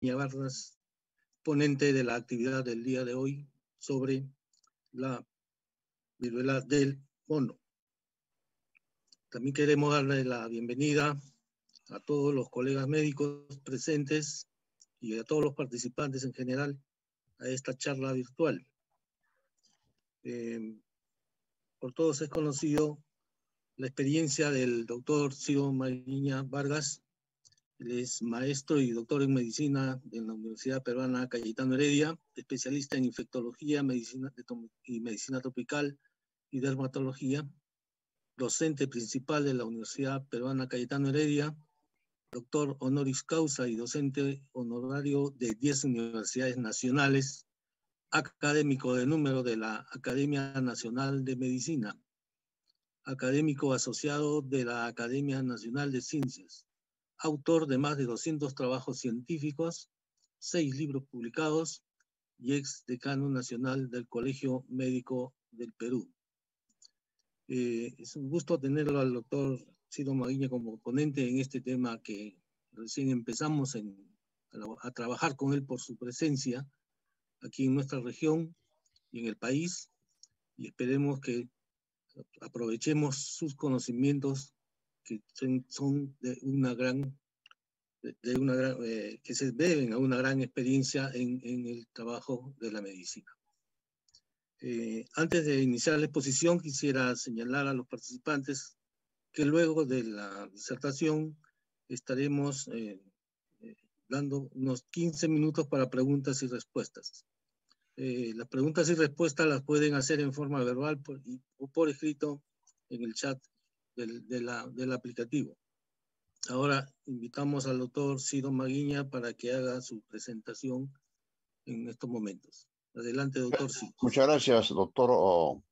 Vargas, ponente de la actividad del día de hoy sobre la viruela del mono. También queremos darle la bienvenida a todos los colegas médicos presentes y a todos los participantes en general a esta charla virtual. Por todos es conocido la experiencia del doctor Ciro Maguiña Vargas. Él es maestro y doctor en medicina en la Universidad Peruana Cayetano Heredia, especialista en infectología, medicina tropical y dermatología, docente principal de la Universidad Peruana Cayetano Heredia, doctor honoris causa y docente honorario de 10 universidades nacionales, académico de número de la Academia Nacional de Medicina, académico asociado de la Academia Nacional de Ciencias, autor de más de 200 trabajos científicos, 6 libros publicados y ex decano nacional del Colegio Médico del Perú. Es un gusto tenerlo al doctor Ciro Maguiña como ponente en este tema que recién empezamos a trabajar con él por su presencia aquí en nuestra región y en el país, y esperemos que aprovechemos sus conocimientos que son de una gran que se deben a una gran experiencia en el trabajo de la medicina. Antes de iniciar la exposición, quisiera señalar a los participantes que luego de la disertación estaremos dando unos 15 minutos para preguntas y respuestas. Las preguntas y respuestas las pueden hacer en forma verbal o por escrito en el chat del aplicativo. Ahora invitamos al doctor Ciro Maguiña para que haga su presentación en estos momentos. Adelante, doctor Ciro. Muchas gracias, doctor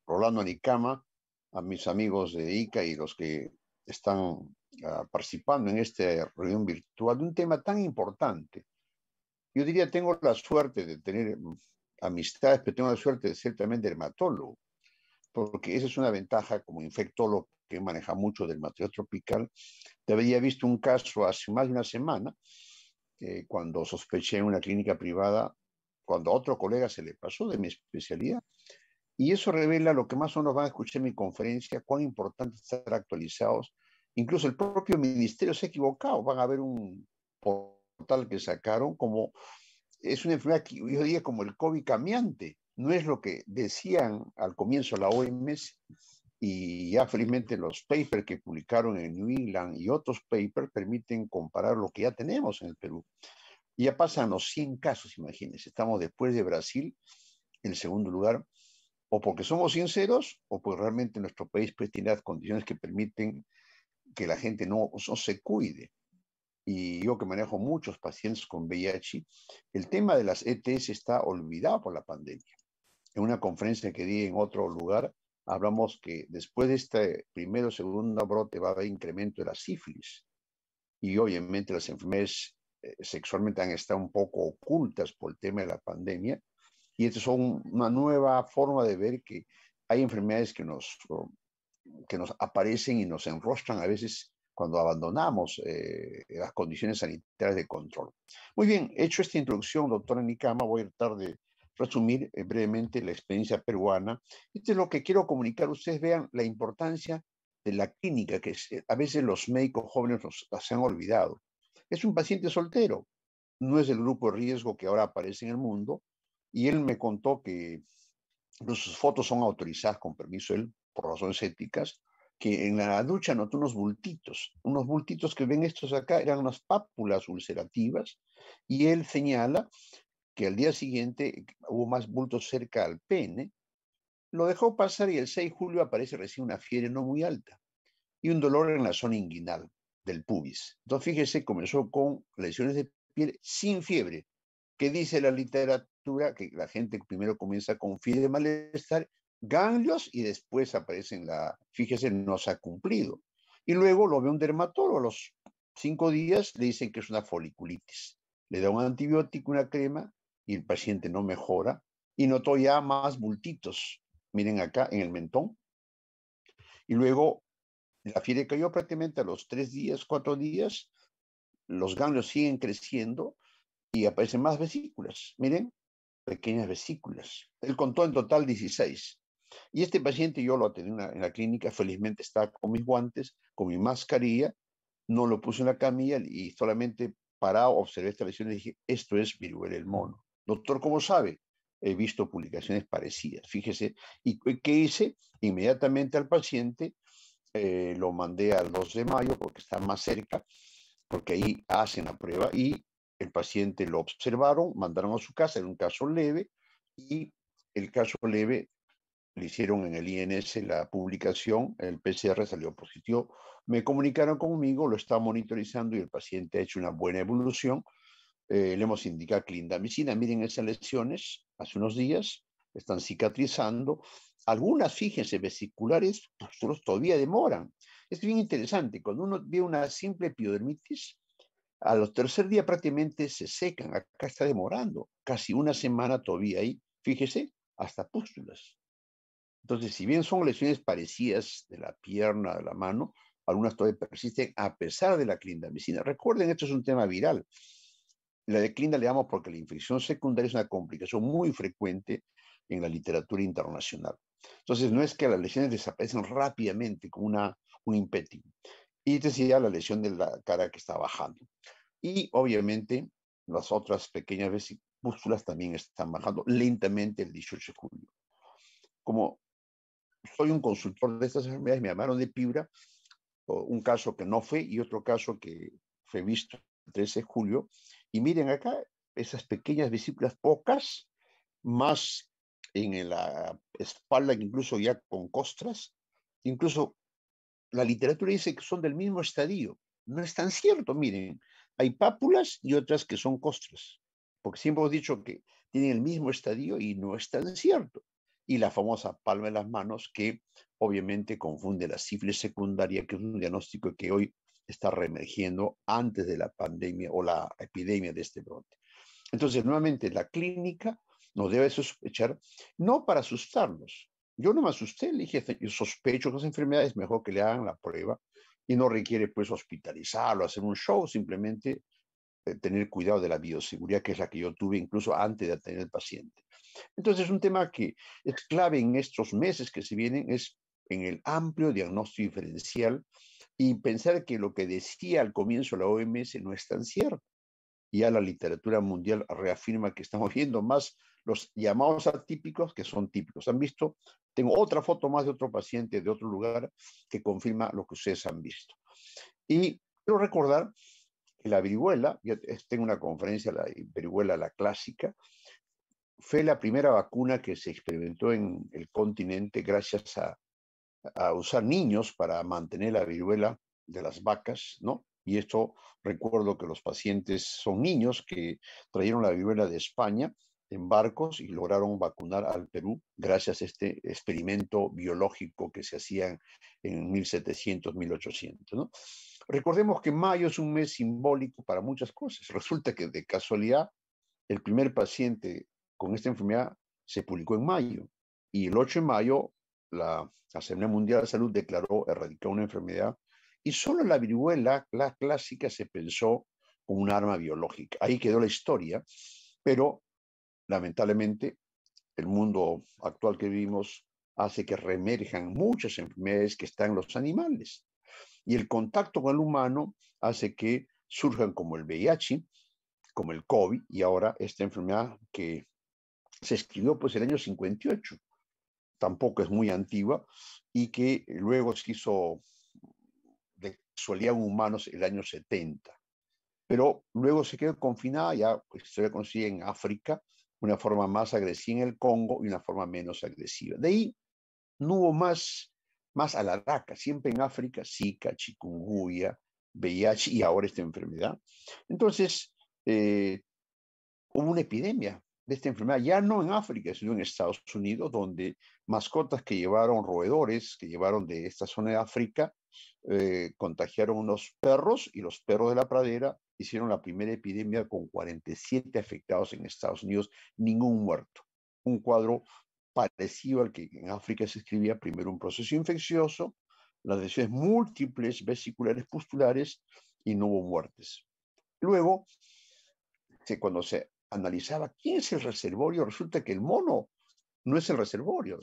Rolando Nicama, a mis amigos de ICA y los que están participando en esta reunión virtual de un tema tan importante. Yo diría, tengo la suerte de tener amistades, pero tengo la suerte de ser también dermatólogo, porque esa es una ventaja como infectólogo que maneja mucho del material tropical. Te había visto un caso hace más de una semana, cuando sospeché en una clínica privada, cuando a otro colega se le pasó de mi especialidad. Y eso revela lo que más o menos van a escuchar en mi conferencia, cuán importante es estar actualizados. Incluso el propio ministerio se ha equivocado. Van a ver un portal que sacaron como es una enfermedad que yo diría como el COVID cambiante. No es lo que decían al comienzo la OMS, y ya felizmente los papers que publicaron en New England y otros papers permiten comparar lo que ya tenemos en el Perú. Y ya pasan los 100 casos, imagínense. Estamos después de Brasil en el segundo lugar, o porque somos sinceros, o porque realmente nuestro país pues, tiene las condiciones que permiten que la gente no se cuide. Y yo que manejo muchos pacientes con VIH, el tema de las ETS está olvidado por la pandemia. En una conferencia que di en otro lugar, hablamos que después de este primero o segundo brote va a haber incremento de la sífilis. Y obviamente las enfermedades sexualmente han estado un poco ocultas por el tema de la pandemia. Y esto es una nueva forma de ver que hay enfermedades que nos aparecen y nos enrostran a veces cuando abandonamos las condiciones sanitarias de control. Muy bien, hecho esta introducción, doctora Nicama, voy a tratar de resumir brevemente la experiencia peruana. Esto es lo que quiero comunicar. Ustedes vean la importancia de la clínica, que a veces los médicos jóvenes se han olvidado. Es un paciente soltero, no es el grupo de riesgo que ahora aparece en el mundo, y él me contó que sus fotos son autorizadas con permiso de él por razones éticas, que en la ducha notó unos bultitos que ven estos acá, eran unas pápulas ulcerativas, y él señala que al día siguiente hubo más bultos cerca al pene, lo dejó pasar y el 6 de julio aparece recién una fiebre no muy alta y un dolor en la zona inguinal del pubis. Entonces fíjese, comenzó con lesiones de piel sin fiebre, que dice la literatura que la gente primero comienza con fiebre de malestar, ganglios y después aparecen fíjese, no se ha cumplido. Y luego lo ve un dermatólogo, a los 5 días le dicen que es una foliculitis. Le da un antibiótico, una crema, y el paciente no mejora, y notó ya más bultitos. Miren acá en el mentón. Y luego la fiebre cayó prácticamente a los 3 días, 4 días, los ganglios siguen creciendo y aparecen más vesículas. Miren, pequeñas vesículas. Él contó en total 16. Y este paciente yo lo atendí en la clínica, felizmente estaba con mis guantes, con mi mascarilla, no lo puse en la camilla y solamente parado observé esta lesión y dije, esto es viruela del mono. Doctor, ¿cómo sabe? He visto publicaciones parecidas, fíjese. ¿Y qué hice? Inmediatamente al paciente lo mandé al 2 de mayo porque está más cerca, porque ahí hacen la prueba y el paciente lo observaron, mandaron a su casa, era un caso leve y el caso leve le hicieron en el INS la publicación, el PCR salió positivo, me comunicaron conmigo, lo está monitorizando y el paciente ha hecho una buena evolución. Le hemos indicado clindamicina, miren esas lesiones, hace unos días, están cicatrizando. Algunas, fíjense, vesiculares, pues, todavía demoran. Es bien interesante, cuando uno ve una simple epidermitis, a los tercer día prácticamente se secan, acá está demorando, casi una semana todavía ahí, fíjese, hasta pústulas. Entonces, si bien son lesiones parecidas de la pierna, de la mano, algunas todavía persisten a pesar de la clindamicina. Recuerden, esto es un tema viral. La de clinda le damos porque la infección secundaria es una complicación muy frecuente en la literatura internacional. Entonces, no es que las lesiones desaparecen rápidamente como un impétigo. Y decía la lesión de la cara que está bajando. Y obviamente las otras pequeñas vesículas también están bajando lentamente el 18 de julio. Como soy un consultor de estas enfermedades, me llamaron de Piura, un caso que no fue y otro caso que fue visto el 13 de julio. Y miren acá, esas pequeñas vesículas, pocas, más en la espalda, incluso ya con costras. Incluso la literatura dice que son del mismo estadio. No es tan cierto, miren. Hay pápulas y otras que son costras. Porque siempre hemos dicho que tienen el mismo estadio y no es tan cierto. Y la famosa palma de las manos que obviamente confunde la sífilis secundaria, que es un diagnóstico que hoy está reemergiendo antes de la pandemia o la epidemia de este brote. Entonces, nuevamente, la clínica nos debe sospechar, no para asustarnos. Yo no me asusté, le dije, yo sospecho que esa enfermedad es mejor que le hagan la prueba y no requiere pues hospitalizarlo, hacer un show, simplemente tener cuidado de la bioseguridad, que es la que yo tuve incluso antes de atender al paciente. Entonces, un tema que es clave en estos meses que se vienen es en el amplio diagnóstico diferencial y pensar que lo que decía al comienzo la OMS no es tan cierto. Ya la literatura mundial reafirma que estamos viendo más los llamados atípicos que son típicos. ¿Han visto? Tengo otra foto más de otro paciente de otro lugar que confirma lo que ustedes han visto. Y quiero recordar que la viruela, yo tengo una conferencia, la viruela, la clásica, fue la primera vacuna que se experimentó en el continente gracias a usar niños para mantener la viruela de las vacas, ¿no? Y esto recuerdo que los pacientes son niños que trajeron la viruela de España en barcos y lograron vacunar al Perú gracias a este experimento biológico que se hacía en 1700, 1800, ¿no? Recordemos que mayo es un mes simbólico para muchas cosas. Resulta que de casualidad el primer paciente con esta enfermedad se publicó en mayo y el 8 de mayo la Asamblea Mundial de la Salud declaró erradicar una enfermedad y solo la viruela, la clásica, se pensó como un arma biológica. Ahí quedó la historia, pero lamentablemente el mundo actual que vivimos hace que reemerjan muchas enfermedades que están en los animales. Y el contacto con el humano hace que surjan como el VIH, como el COVID y ahora esta enfermedad que se escribió pues el año 58, tampoco es muy antigua, y que luego se hizo de casualidad en humanos el año 70. Pero luego se quedó confinada, ya pues, se conocía en África, una forma más agresiva en el Congo y una forma menos agresiva. De ahí no hubo más alaraca, siempre en África, Zika, chikungunya, VIH y ahora esta enfermedad. Entonces, hubo una epidemia de esta enfermedad, ya no en África, sino en Estados Unidos, donde mascotas que llevaron roedores, que llevaron de esta zona de África, contagiaron unos perros y los perros de la pradera hicieron la primera epidemia con 47 afectados en Estados Unidos, ningún muerto. Un cuadro parecido al que en África se escribía, primero un proceso infeccioso, las lesiones múltiples vesiculares pustulares y no hubo muertes. Luego, cuando se analizaba quién es el reservorio, resulta que el mono no es el reservorio,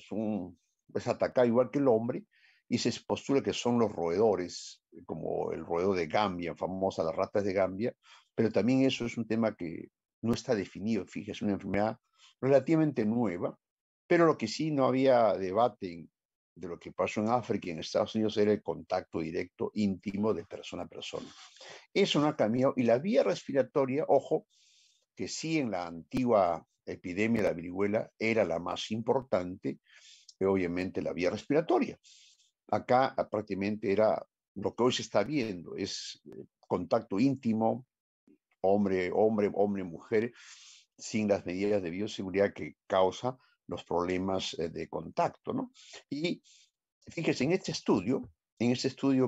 es atacado igual que el hombre, y se postula que son los roedores, como el roedor de Gambia, famosa las ratas de Gambia, pero también eso es un tema que no está definido, fíjese, es una enfermedad relativamente nueva, pero lo que sí no había debate de lo que pasó en África y en Estados Unidos era el contacto directo, íntimo, de persona a persona. Eso no ha cambiado, y la vía respiratoria, ojo, que sí en la antigua epidemia de la viruela era la más importante, obviamente la vía respiratoria. Acá prácticamente era lo que hoy se está viendo, es contacto íntimo, hombre, hombre, hombre, mujer, sin las medidas de bioseguridad que causa los problemas de contacto, ¿no? Y fíjese, en este estudio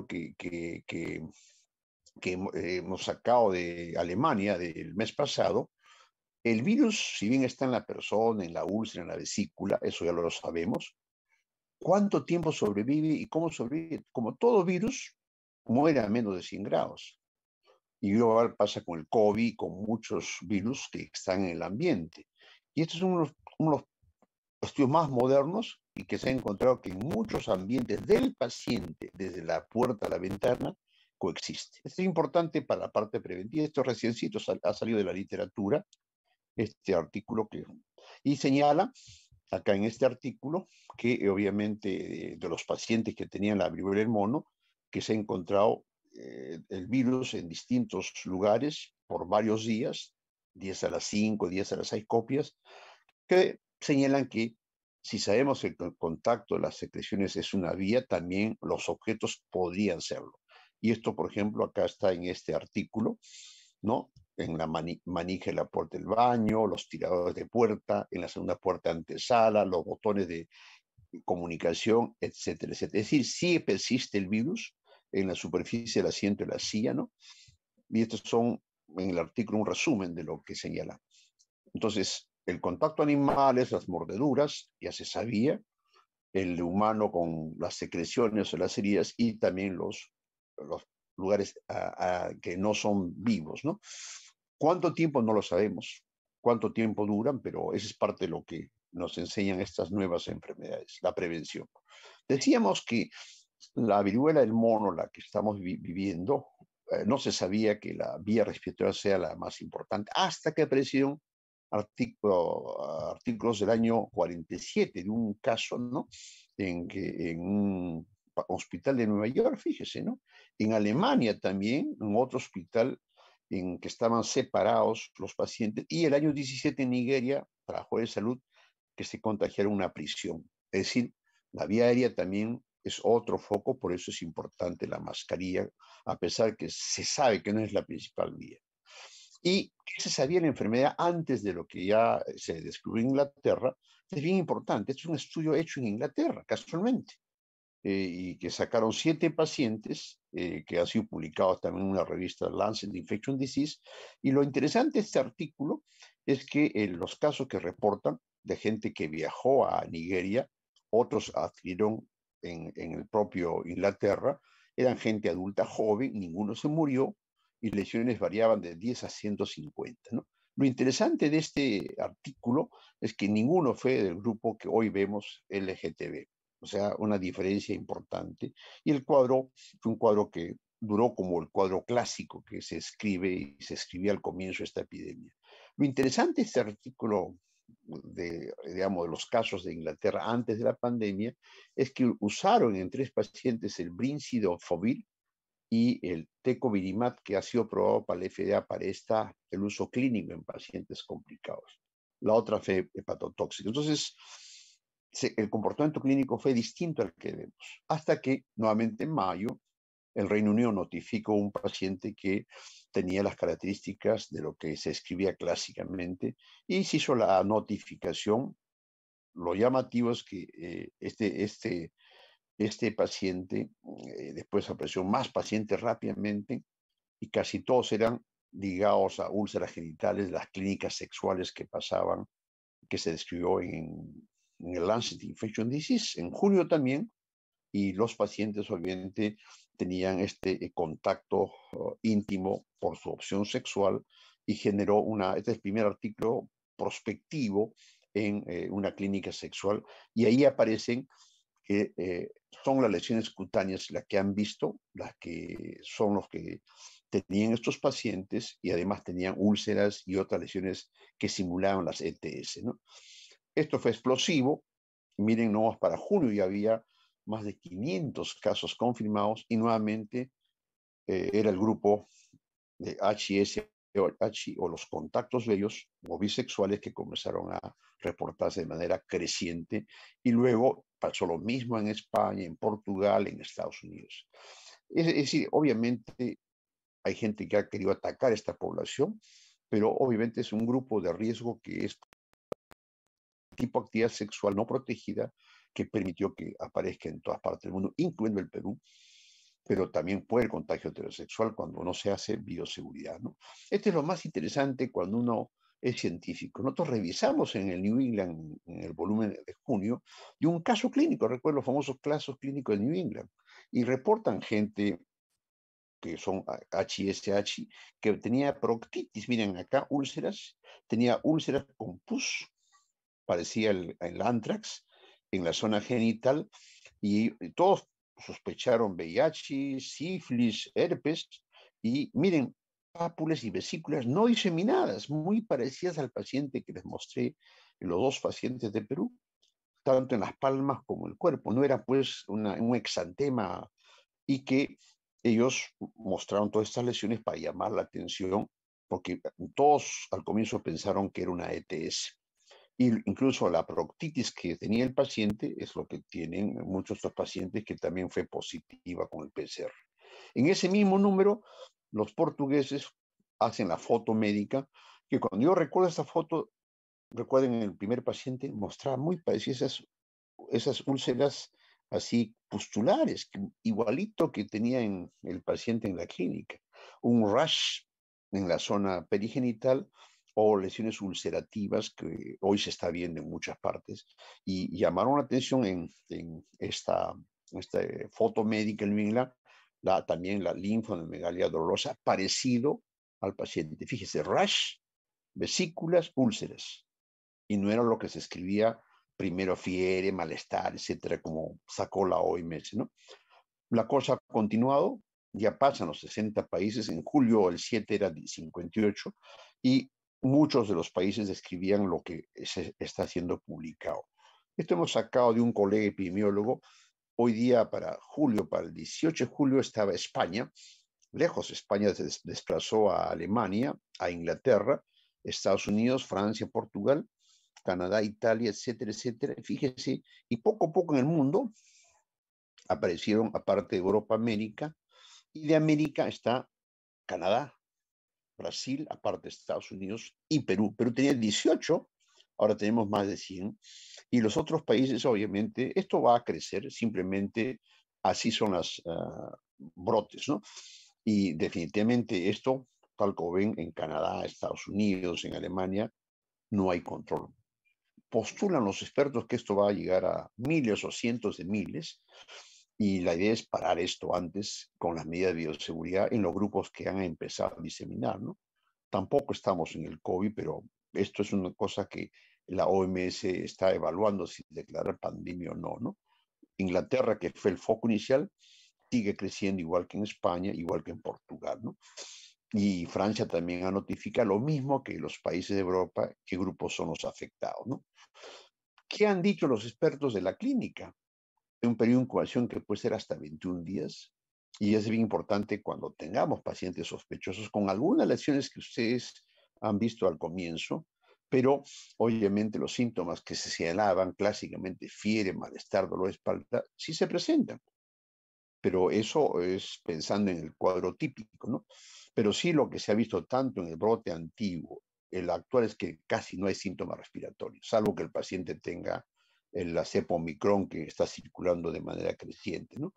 que hemos sacado de Alemania del mes pasado, el virus, si bien está en la persona, en la úlcera, en la vesícula, eso ya lo sabemos, ¿cuánto tiempo sobrevive y cómo sobrevive? Como todo virus, muere a menos de 100 grados. Y igual pasa con el COVID, con muchos virus que están en el ambiente. Y estos son unos estudios más modernos y que se ha encontrado que en muchos ambientes del paciente, desde la puerta a la ventana, coexiste. Esto es importante para la parte preventiva. Esto reciencito ha salido de la literatura, este artículo y señala acá en este artículo que obviamente de los pacientes que tenían la viruela del mono, que se ha encontrado el virus en distintos lugares por varios días, 10 a las 5, 10 a las 6 copias, que señalan que si sabemos que el contacto de las secreciones es una vía, también los objetos podrían serlo. Y esto, por ejemplo, acá está en este artículo, ¿no? En la manija de la puerta del baño, los tiradores de puerta, en la segunda puerta antesala, los botones de comunicación, etcétera, etcétera. Es decir, sí persiste el virus en la superficie del asiento de la silla, ¿no? Y estos son, en el artículo, un resumen de lo que señala. Entonces, el contacto animal, las mordeduras, ya se sabía, el humano con las secreciones o las heridas, y también los lugares que no son vivos, ¿no? ¿Cuánto tiempo? No lo sabemos. ¿Cuánto tiempo duran? Pero eso es parte de lo que nos enseñan estas nuevas enfermedades, la prevención. Decíamos que la viruela del mono, la que estamos viviendo, no se sabía que la vía respiratoria sea la más importante, hasta que aparecieron artículos del año 47 de un caso, ¿no? En un hospital de Nueva York, fíjese, ¿no? En Alemania también, en otro hospital en que estaban separados los pacientes, y el año 17 en Nigeria, trabajó de salud, que se contagiaron en una prisión. Es decir, la vía aérea también es otro foco, por eso es importante la mascarilla, a pesar que se sabe que no es la principal vía. Y que se sabía la enfermedad antes de lo que ya se descubrió en Inglaterra, es bien importante. Este es un estudio hecho en Inglaterra, casualmente, y que sacaron 7 pacientes, que ha sido publicado también en una revista Lancet Infection Disease. Y lo interesante de este artículo es que los casos que reportan de gente que viajó a Nigeria, otros adquirieron en el propio Inglaterra, eran gente adulta joven, ninguno se murió, y lesiones variaban de 10 a 150, ¿no? Lo interesante de este artículo es que ninguno fue del grupo que hoy vemos LGTB, o sea, una diferencia importante. Y el cuadro fue un cuadro que duró como el cuadro clásico que se escribe y se escribía al comienzo de esta epidemia. Lo interesante de este artículo digamos, de los casos de Inglaterra antes de la pandemia es que usaron en 3 pacientes el brincidofovir y el tecovirimat, que ha sido probado para la FDA para el uso clínico en pacientes complicados. La otra fue hepatotóxica. Entonces, el comportamiento clínico fue distinto al que vemos, hasta que nuevamente en mayo el Reino Unido notificó a un paciente que tenía las características de lo que se escribía clásicamente y se hizo la notificación. Lo llamativo es que este paciente, después apareció más pacientes rápidamente y casi todos eran ligados a úlceras genitales, las clínicas sexuales que pasaban, que se describió en el Lancet Infection Disease en junio también, y los pacientes obviamente tenían este contacto íntimo por su opción sexual y generó este es el primer artículo prospectivo en una clínica sexual y ahí aparecen que son las lesiones cutáneas las que han visto, las que son los que tenían estos pacientes y además tenían úlceras y otras lesiones que simulaban las ETS, ¿no? Esto fue explosivo. Miren, nomás para junio ya había más de 500 casos confirmados y nuevamente era el grupo de HIS o los contactos bellos o bisexuales que comenzaron a reportarse de manera creciente y luego pasó lo mismo en España, en Portugal, en Estados Unidos. Es decir, obviamente hay gente que ha querido atacar a esta población, pero obviamente es un grupo de riesgo que es tipo de actividad sexual no protegida que permitió que aparezca en todas partes del mundo, incluyendo el Perú, pero también puede el contagio heterosexual cuando no se hace bioseguridad, ¿no? Este es lo más interesante cuando uno es científico. Nosotros revisamos en el New England, en el volumen de junio, de un caso clínico, recuerdo los famosos casos clínicos de New England, y reportan gente que son HSH, que tenía proctitis, miren acá, úlceras, tenía úlceras con pus, parecía el anthrax, en la zona genital, y todos sospecharon VIH, sífilis, herpes, y miren, pápulas y vesículas no diseminadas, muy parecidas al paciente que les mostré, los dos pacientes de Perú, tanto en las palmas como en el cuerpo. No era pues un exantema y que ellos mostraron todas estas lesiones para llamar la atención, porque todos al comienzo pensaron que era una ETS. Y incluso la proctitis que tenía el paciente es lo que tienen muchos de estos pacientes que también fue positiva con el PCR. En ese mismo número, los portugueses hacen la foto médica, que cuando yo recuerdo esta foto, recuerden el primer paciente, mostraba muy parecidas esas úlceras así pustulares, igualito que tenía en el paciente en la clínica. Un rash en la zona perigenital o lesiones ulcerativas que hoy se está viendo en muchas partes y llamaron la atención en esta foto médica en Mingla, también la linfonomegalia dolorosa, parecido al paciente. Fíjese, rash, vesículas, úlceras. Y no era lo que se escribía primero fiebre, malestar, etcétera, como sacó la OMS, ¿no? La cosa ha continuado, ya pasan los 60 países, en julio el 7 era 58, y muchos de los países describían lo que se está siendo publicado. Esto hemos sacado de un colega epidemiólogo. Hoy día, para julio, para el 18 de julio, estaba España, lejos. España se desplazó a Alemania, a Inglaterra, Estados Unidos, Francia, Portugal, Canadá, Italia, etcétera, etcétera. Fíjese, y poco a poco en el mundo aparecieron, aparte de Europa, América, y de América está Canadá, Brasil, aparte de Estados Unidos, y Perú. Perú tenía 18, ahora tenemos más de 100, y los otros países, obviamente, esto va a crecer, simplemente así son las brotes, ¿no? Y definitivamente esto, tal como ven en Canadá, Estados Unidos, en Alemania, no hay control. Postulan los expertos que esto va a llegar a miles o cientos de miles y la idea es parar esto antes con las medidas de bioseguridad en los grupos que han empezado a diseminar, ¿no? Tampoco estamos en el COVID, pero esto es una cosa que la OMS está evaluando si declarar pandemia o no, ¿no? Inglaterra, que fue el foco inicial, sigue creciendo igual que en España, igual que en Portugal, ¿no? Y Francia también ha notificado lo mismo que los países de Europa, qué grupos son los afectados, ¿no? ¿Qué han dicho los expertos de la clínica? Un periodo de incubación que puede ser hasta 21 días. Y es bien importante cuando tengamos pacientes sospechosos con algunas lesiones que ustedes han visto al comienzo, pero obviamente los síntomas que se señalaban clásicamente, fiebre, malestar, dolor de espalda, sí se presentan. Pero eso es pensando en el cuadro típico, ¿no? Pero sí lo que se ha visto tanto en el brote antiguo, el actual es que casi no hay síntomas respiratorios, salvo que el paciente tenga la cepa Omicron que está circulando de manera creciente, ¿no?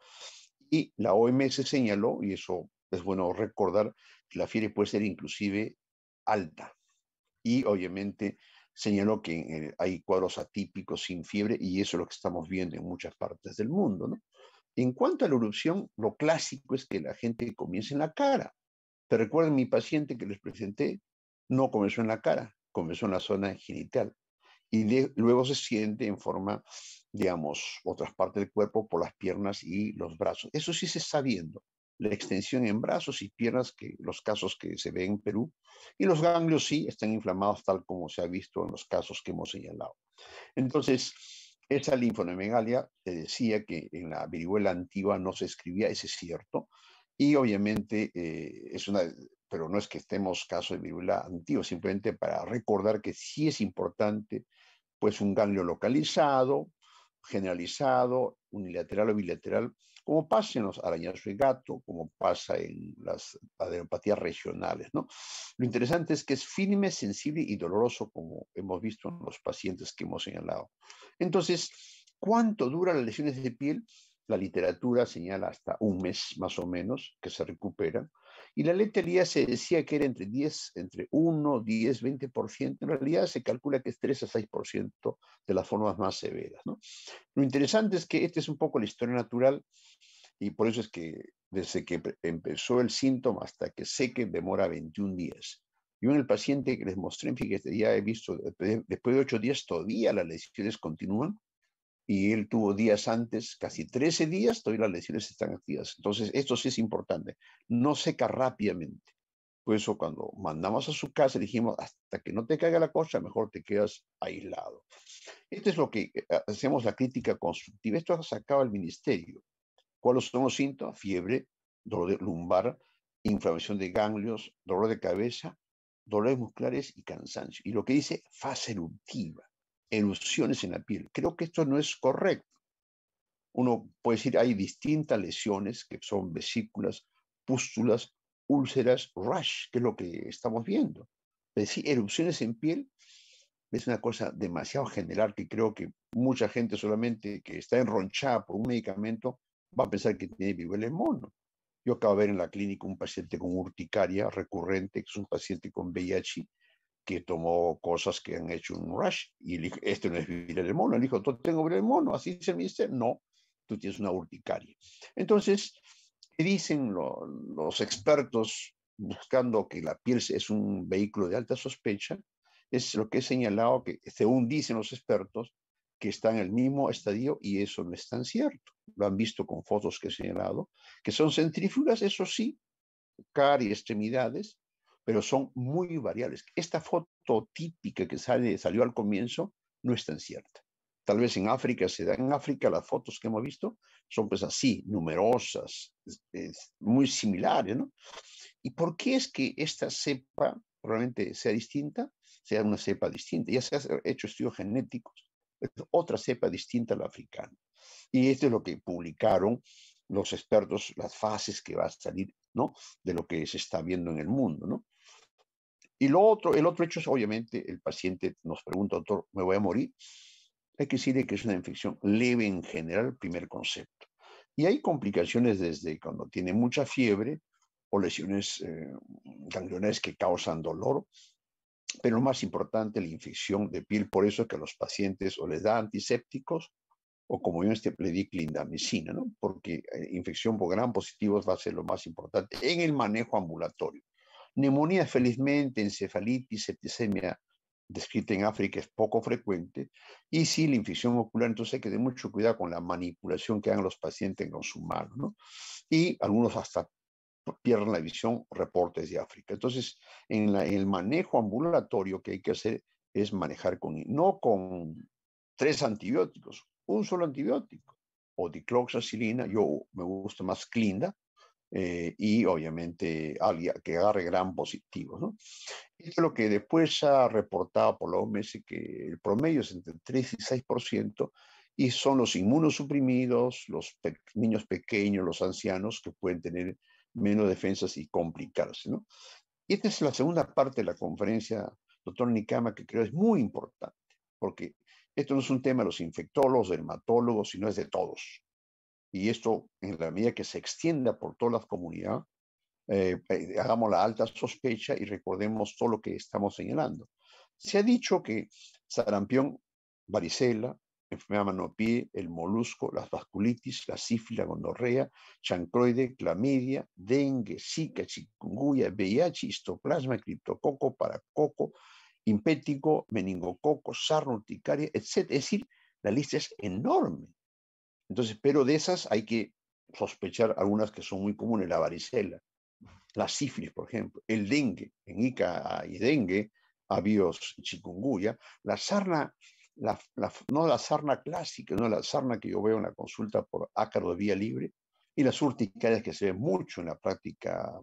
Y la OMS señaló, y eso es bueno recordar, que la fiebre puede ser inclusive alta. Y obviamente señaló que hay cuadros atípicos sin fiebre, y eso es lo que estamos viendo en muchas partes del mundo, ¿no? En cuanto a la erupción, lo clásico es que la gente comience en la cara. ¿Te recuerdan mi paciente que les presenté? No comenzó en la cara, comenzó en la zona genital. Y luego se siente en forma, digamos, otras partes del cuerpo por las piernas y los brazos. Eso sí se está viendo. La extensión en brazos y piernas, que los casos que se ven en Perú, y los ganglios sí están inflamados tal como se ha visto en los casos que hemos señalado. Entonces, esa linfonomegalia, te decía que en la viruela antigua no se escribía, ese es cierto, y obviamente es una, pero no es que estemos caso de viruela antigua, simplemente para recordar que sí es importante, pues un ganglio localizado, generalizado, unilateral o bilateral, como pasa en los arañazos de gato, como pasa en las adenopatías regionales, ¿no? Lo interesante es que es firme, sensible y doloroso, como hemos visto en los pacientes que hemos señalado. Entonces, ¿cuánto duran las lesiones de piel? La literatura señala hasta un mes más o menos que se recuperan. Y la letalidad se decía que era entre 1, 10, 20%. En realidad se calcula que es 3 a 6% de las formas más severas, ¿no? Lo interesante es que esta es un poco la historia natural y por eso es que desde que empezó el síntoma hasta que seque demora 21 días. Yo en el paciente que les mostré, fíjate, ya he visto, después de 8 días todavía las lesiones continúan y él tuvo días antes, casi 13 días, todavía las lesiones están activas. Entonces, esto sí es importante, no seca rápidamente. Por eso cuando mandamos a su casa dijimos, hasta que no te caiga la cosa, mejor te quedas aislado. Esto es lo que hacemos la crítica constructiva. Esto ha sacado el ministerio. ¿Cuáles son los síntomas? Fiebre, dolor de lumbar, inflamación de ganglios, dolor de cabeza, dolores musculares y cansancio. Y lo que dice fase eruptiva, erupciones en la piel. Creo que esto no es correcto. Uno puede decir, hay distintas lesiones que son vesículas, pústulas, úlceras, rash, que es lo que estamos viendo. Es decir, erupciones en piel es una cosa demasiado general que creo que mucha gente solamente que está enronchada por un medicamento va a pensar que tiene viruela del mono. Yo acabo de ver en la clínica un paciente con urticaria recurrente, que es un paciente con VIH, que tomó cosas que han hecho un rash, y le dije, este no es viruela del mono. Le dijo, ¿tú tengo viruela del mono? ¿Así dice el ministerio? No, tú tienes una urticaria. Entonces, ¿qué dicen los expertos buscando que la piel es un vehículo de alta sospecha? Es lo que he señalado, que según dicen los expertos, que está en el mismo estadio y eso no es tan cierto. Lo han visto con fotos que he señalado, que son centrífugas, eso sí, cara y extremidades, pero son muy variables. Esta foto típica que salió al comienzo no es tan cierta. Tal vez en África se da. En África las fotos que hemos visto son pues así, numerosas, muy similares, ¿no? ¿Y por qué es que esta cepa probablemente sea distinta? Sea una cepa distinta. Ya se han hecho estudios genéticos. Es otra cepa distinta a la africana. Y esto es lo que publicaron los expertos, las fases que va a salir, ¿no? De lo que se está viendo en el mundo, ¿no? Y el otro hecho es, obviamente, el paciente nos pregunta, doctor, ¿me voy a morir? Hay que decirle que es una infección leve en general, primer concepto. Y hay complicaciones desde cuando tiene mucha fiebre o lesiones ganglionares que causan dolor, pero lo más importante, la infección de piel. Por eso es que a los pacientes o les da antisépticos o como yo le di clindamicina, ¿no? Porque infección por gram positivos va a ser lo más importante en el manejo ambulatorio. Neumonía, felizmente, encefalitis, septicemia descrita en África es poco frecuente, y sí, la infección ocular, entonces hay que tener mucho cuidado con la manipulación que hagan los pacientes con su mano, ¿no? Y algunos hasta pierden la visión, reportes de África. Entonces, en el manejo ambulatorio que hay que hacer es manejar no con 3 antibióticos, un solo antibiótico, o dicloxacilina, yo me gusta más Clinda, y obviamente que agarre gran positivo, ¿no? Esto es lo que después ha reportado por la OMS, que el promedio es entre 3 y 6%, y son los inmunosuprimidos, los niños pequeños, los ancianos, que pueden tener menos defensas y complicarse, ¿no? Y esta es la segunda parte de la conferencia, doctor Nicama, que creo es muy importante, porque esto no es un tema de los infectólogos, dermatólogos, sino es de todos. Y esto, en la medida que se extienda por toda la comunidad, hagamos la alta sospecha y recordemos todo lo que estamos señalando. Se ha dicho que sarampión, varicela, enfermedad manopié, el molusco, las vasculitis, la sífilis, la gonorrea, chancroide, clamidia, dengue, zika, chikungunya, VIH, histoplasma, criptococo, paracoco, impético, meningococo, sarna, urticaria, etc. Es decir, la lista es enorme. Entonces, pero de esas hay que sospechar algunas que son muy comunes, la varicela, la sífilis, por ejemplo, el dengue. En Ica hay dengue, avíos chikungunya, la sarna, no la sarna clásica, no la sarna que yo veo en la consulta por ácaro de vía libre, y las urticarias que se ven mucho en la práctica,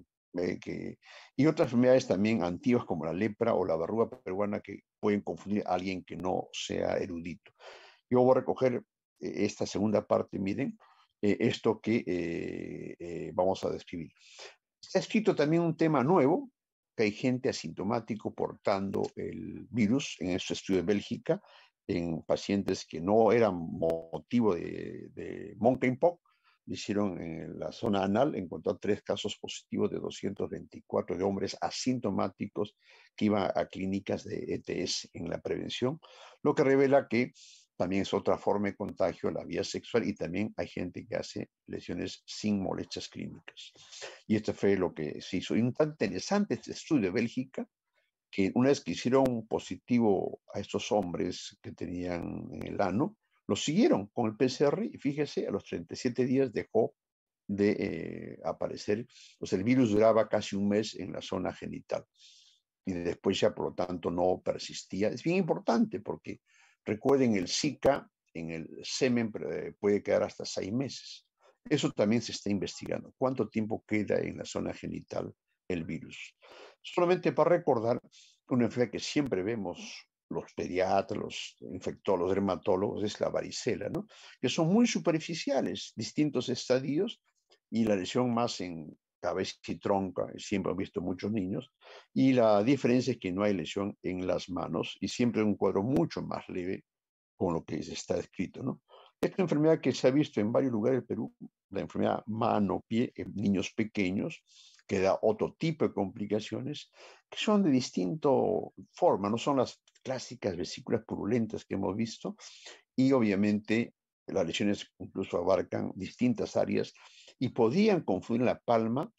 y otras enfermedades también antiguas como la lepra o la verruga peruana que pueden confundir a alguien que no sea erudito. Yo voy a recoger esta segunda parte, miren, esto que vamos a describir. Se ha escrito también un tema nuevo, que hay gente asintomático portando el virus en este estudio de Bélgica, en pacientes que no eran motivo de monkeypox. Le hicieron en la zona anal, encontró 3 casos positivos de 224 de hombres asintomáticos que iban a clínicas de ETS en la prevención, lo que revela que también es otra forma de contagio, la vía sexual, y también hay gente que hace lesiones sin molestias clínicas. Y esto fue lo que se hizo. Y un tan interesante este estudio de Bélgica, que una vez que hicieron positivo a estos hombres que tenían en el ano, los siguieron con el PCR y fíjese, a los 37 días dejó de aparecer. Pues el virus duraba casi un mes en la zona genital y después ya por lo tanto no persistía. Es bien importante porque recuerden, el Zika en el semen puede quedar hasta 6 meses. Eso también se está investigando. ¿Cuánto tiempo queda en la zona genital el virus? Solamente para recordar una enfermedad que siempre vemos los pediatras, los infectólogos, dermatólogos, es la varicela, ¿no? Que son muy superficiales, distintos estadios, y la lesión más en cabeza y tronca, siempre han visto muchos niños, y la diferencia es que no hay lesión en las manos, y siempre un cuadro mucho más leve con lo que está escrito, ¿no? Esta enfermedad que se ha visto en varios lugares del Perú, la enfermedad mano-pie en niños pequeños, que da otro tipo de complicaciones, que son de distinta forma, no son las clásicas vesículas purulentas que hemos visto, y obviamente las lesiones incluso abarcan distintas áreas y podían confundir la palma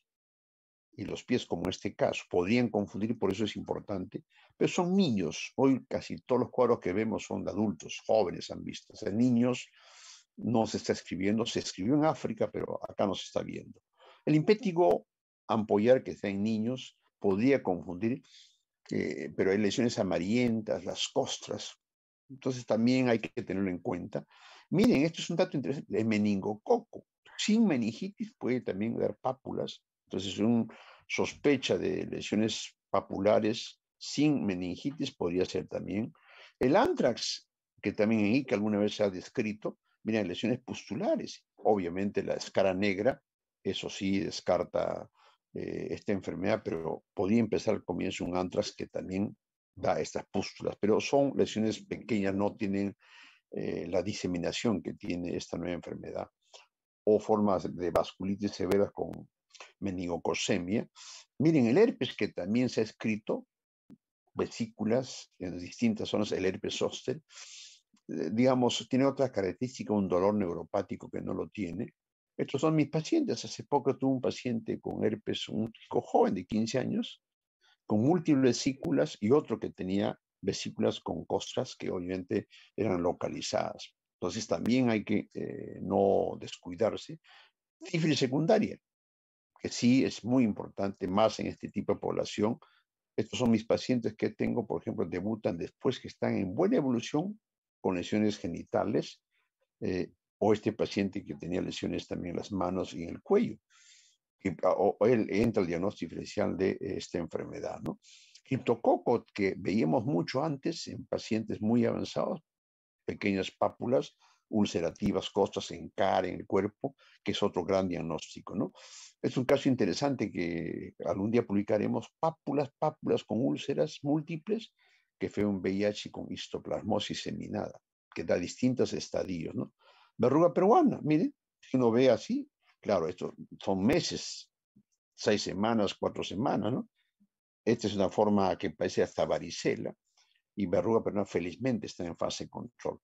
y los pies, como en este caso, podrían confundir, por eso es importante, pero son niños. Hoy casi todos los cuadros que vemos son de adultos, jóvenes han visto. O sea, niños no se está escribiendo, se escribió en África, pero acá no se está viendo. El impétigo ampollar que está en niños podría confundir, pero hay lesiones amarillentas, las costras. Entonces también hay que tenerlo en cuenta. Miren, esto es un dato interesante, el meningococo. Sin meningitis puede también dar pápulas. Entonces, una sospecha de lesiones papulares sin meningitis podría ser también. El anthrax, que también en ICA alguna vez se ha descrito, miren, lesiones pustulares. Obviamente la escara negra, eso sí descarta esta enfermedad, pero podría empezar al comienzo un anthrax que también da estas pústulas, pero son lesiones pequeñas, no tienen la diseminación que tiene esta nueva enfermedad, o formas de vasculitis severas con meningococcemia. Miren, el herpes, que también se ha escrito, vesículas en distintas zonas, el herpes zóster, digamos, tiene otra característica, un dolor neuropático que no lo tiene. Estos son mis pacientes. Hace poco tuve un paciente con herpes, un chico joven de 15 años, con múltiples vesículas, y otro que tenía vesículas con costras que obviamente eran localizadas. Entonces también hay que no descuidarse. Sífilis secundaria, que sí es muy importante, más en este tipo de población. Estos son mis pacientes que tengo, por ejemplo, debutan después que están en buena evolución con lesiones genitales, o este paciente que tenía lesiones también en las manos y en el cuello. O él entra el diagnóstico diferencial de esta enfermedad, ¿no? Criptococo, que veíamos mucho antes en pacientes muy avanzados, pequeñas pápulas ulcerativas, costras en cara, en el cuerpo, que es otro gran diagnóstico, ¿no? Es un caso interesante que algún día publicaremos, pápulas con úlceras múltiples, que fue un VIH con histoplasmosis seminada, que da distintos estadios, ¿no? Verruga peruana, miren, si uno ve así, claro, esto son meses, 6 semanas, 4 semanas, ¿no? Esta es una forma que parece hasta varicela, y verruga peruana felizmente está en fase de control.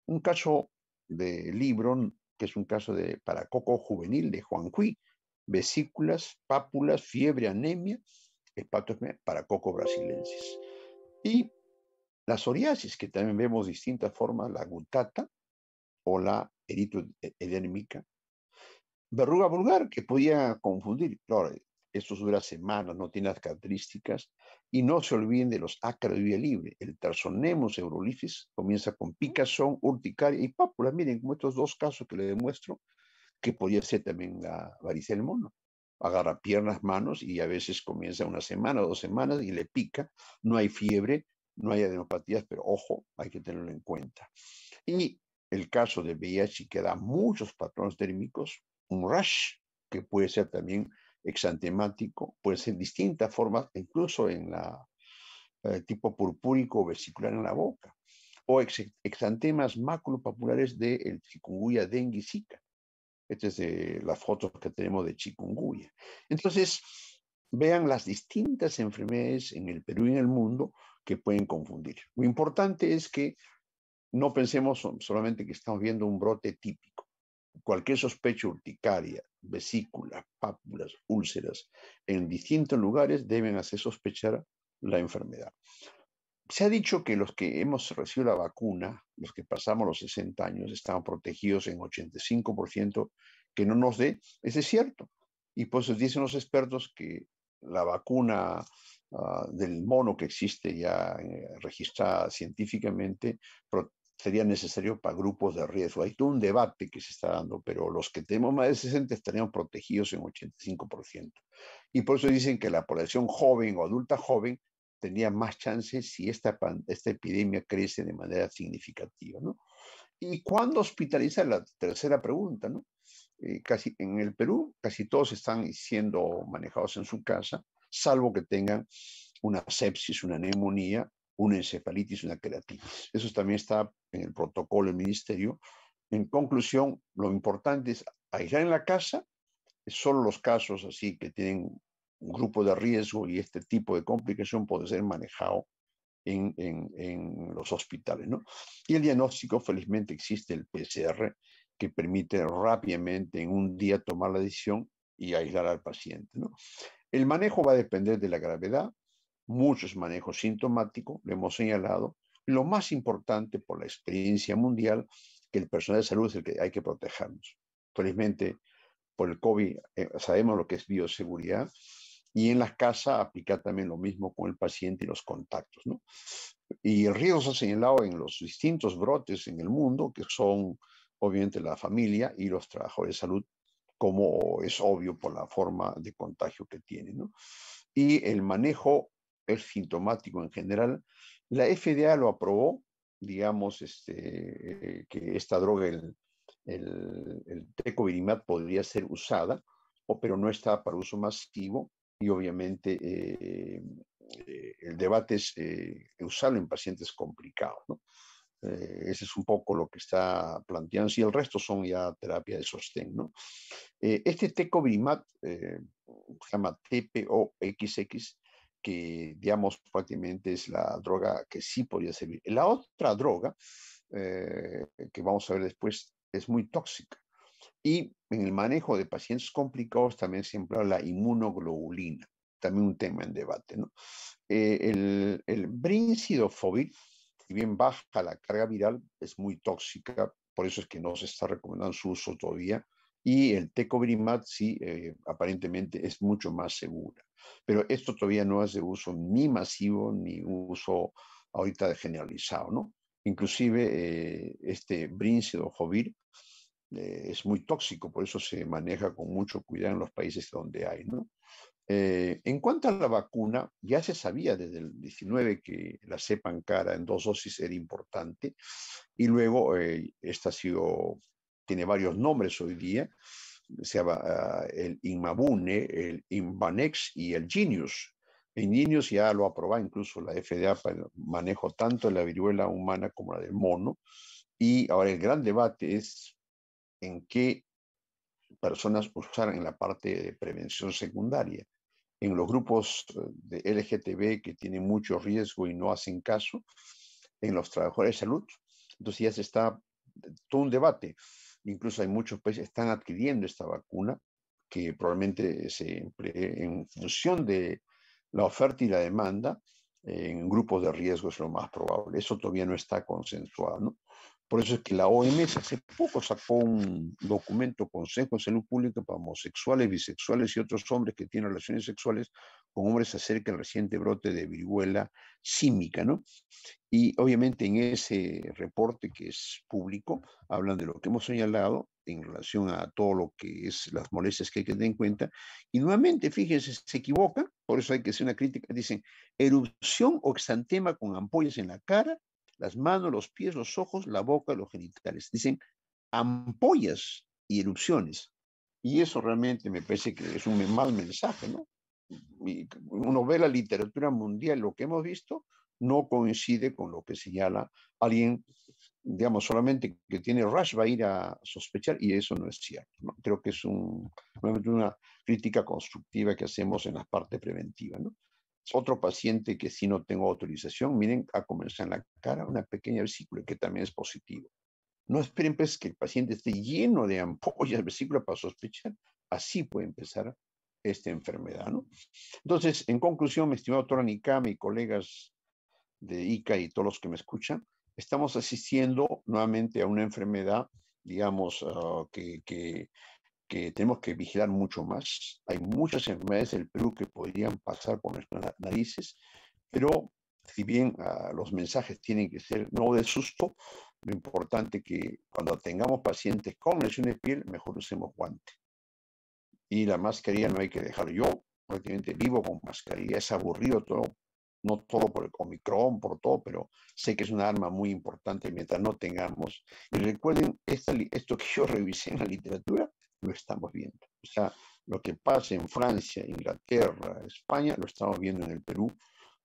un caso de libro que es un caso de paracoco juvenil de Juan Cui, vesículas, pápulas, fiebre, anemia, paracoco brasilensis. Y la psoriasis, que también vemos distintas formas, la gutata o la eritroedérmica. Verruga vulgar, que podía confundir. Claro, esto dura semanas, no tiene las características. Y no se olviden de los ácaros de vía libre. El Tarsonemus eurolifis comienza con picazón, urticaria y pápula. Miren, como estos dos casos que le demuestro, que podría ser también la varicela del mono. Agarra piernas, manos y a veces comienza una semana o 2 semanas y le pica. No hay fiebre, no hay adenopatías, pero ojo, hay que tenerlo en cuenta. Y el caso del VIH que da muchos patrones térmicos, un rash, que puede ser también exantemático, puede ser distintas formas, incluso en la tipo purpúrico o vesicular en la boca, o exantemas maculopapulares del chikungunya, dengue y zika. Esta es de las fotos que tenemos de chikungunya. Entonces, vean las distintas enfermedades en el Perú y en el mundo que pueden confundir. Lo importante es que no pensemos solamente que estamos viendo un brote típico. Cualquier sospecha urticaria, vesícula, pápulas, úlceras, en distintos lugares deben hacer sospechar la enfermedad. Se ha dicho que los que hemos recibido la vacuna, los que pasamos los 60 años, estamos protegidos en 85% que no nos dé. Eso es cierto. Y pues dicen los expertos que la vacuna del mono que existe ya registrada científicamente sería necesario para grupos de riesgo. Hay todo un debate que se está dando, pero los que tenemos más de 60 estaríamos protegidos en 85%. Y por eso dicen que la población joven o adulta joven tenía más chances si esta epidemia crece de manera significativa, ¿no? ¿Y cuándo hospitalizar? La tercera pregunta, ¿no? Casi en el Perú, casi todos están siendo manejados en su casa, salvo que tengan una sepsis, una neumonía, una encefalitis, una queratitis. Eso también está en el protocolo del ministerio. En conclusión, lo importante es aislar en la casa, solo los casos así que tienen un grupo de riesgo y este tipo de complicación puede ser manejado en los hospitales, ¿no? Y el diagnóstico, felizmente, existe el PCR, que permite rápidamente en un día tomar la decisión y aislar al paciente, ¿no? El manejo va a depender de la gravedad, muchos manejos sintomáticos, lo hemos señalado. Lo más importante por la experiencia mundial, que el personal de salud es el que hay que protegernos. Felizmente, por el COVID sabemos lo que es bioseguridad, y en las casas aplicar también lo mismo con el paciente y los contactos, ¿no? Y el riesgo se ha señalado en los distintos brotes en el mundo, que son obviamente la familia y los trabajadores de salud, como es obvio por la forma de contagio que tienen, ¿no? Y el manejo es sintomático en general. La FDA lo aprobó, digamos, que esta droga, el tecovirimat, podría ser usada, pero no está para uso masivo y obviamente el debate es usarlo en pacientes complicados, ¿no? Ese es un poco lo que está planteando, y el resto son ya terapia de sostén, ¿no? Este tecovirimat se llama TPOXX, que digamos prácticamente es la droga que sí podría servir. La otra droga, que vamos a ver después, es muy tóxica. Y en el manejo de pacientes complicados también se emplea la inmunoglobulina, también un tema en debate, ¿no? El brincidofovir, si bien baja la carga viral, es muy tóxica, por eso es que no se está recomendando su uso todavía. Y el tecovirimat sí, aparentemente es mucho más segura. Pero esto todavía no es de uso ni masivo ni uso ahorita generalizado, ¿no? Inclusive este brincidofovir es muy tóxico, por eso se maneja con mucho cuidado en los países donde hay, ¿no? En cuanto a la vacuna, ya se sabía desde el 19 que la cepa cara en 2 dosis era importante, y luego esta tiene varios nombres hoy día, se llama el Inmabune, el Invanex y el Genius. En Genius ya lo aprobó incluso la FDA para el manejo tanto de la viruela humana como la del mono, y ahora el gran debate es en qué personas usar en la parte de prevención secundaria. En los grupos de LGTB que tienen mucho riesgo y no hacen caso, en los trabajadores de salud. Entonces ya se está todo un debate. Incluso hay muchos países que están adquiriendo esta vacuna que probablemente se emplee en función de la oferta y la demanda en grupos de riesgo es lo más probable. Eso todavía no está consensuado, ¿no? Por eso es que la OMS hace poco sacó un documento, Consejo de Salud Pública para homosexuales, bisexuales y otros hombres que tienen relaciones sexuales con hombres acerca del reciente brote de viruela símica, ¿no? Y obviamente en ese reporte que es público hablan de lo que hemos señalado en relación a todo lo que es las molestias que hay que tener en cuenta. Y nuevamente, fíjense, se equivocan, por eso hay que hacer una crítica. Dicen, erupción o exantema con ampollas en la cara, las manos, los pies, los ojos, la boca, los genitales. Dicen ampollas y erupciones. Y eso realmente me parece que es un mal mensaje, ¿no? Y uno ve la literatura mundial, lo que hemos visto no coincide con lo que señala alguien, digamos, solamente que tiene rash va a ir a sospechar, y eso no es cierto, ¿no? Creo que es una crítica constructiva que hacemos en la parte preventiva, ¿no? Otro paciente que sí no tengo autorización, miren, ha comenzado en la cara una pequeña vesícula que también es positivo. No esperen pues que el paciente esté lleno de ampollas, vesícula para sospechar. Así puede empezar esta enfermedad, ¿no? Entonces, en conclusión, mi estimado doctor Anicama y colegas de ICA y todos los que me escuchan, estamos asistiendo nuevamente a una enfermedad, digamos, que tenemos que vigilar mucho más. Hay muchas enfermedades del Perú que podrían pasar por nuestras narices, pero si bien los mensajes tienen que ser no de susto, lo importante es que cuando tengamos pacientes con lesiones de piel, mejor usemos guante. Y la mascarilla no hay que dejar. Yo prácticamente vivo con mascarilla, es aburrido todo, no todo por el Omicron, por todo, pero sé que es una arma muy importante mientras no tengamos. Y recuerden, esto que yo revisé en la literatura, lo estamos viendo. O sea, lo que pasa en Francia, Inglaterra, España, lo estamos viendo en el Perú.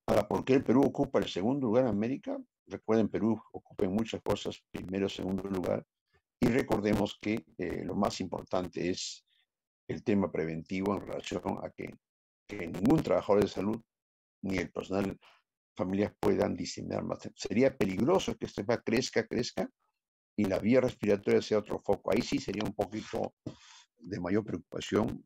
Ahora, ¿por qué el Perú ocupa el segundo lugar en América? Recuerden, Perú ocupa en muchas cosas primero, segundo lugar. Y recordemos que lo más importante es el tema preventivo en relación a que ningún trabajador de salud ni el personal familiar puedan diseminar más. Sería peligroso que este crezca y la vía respiratoria sea otro foco. Ahí sí sería un poquito de mayor preocupación.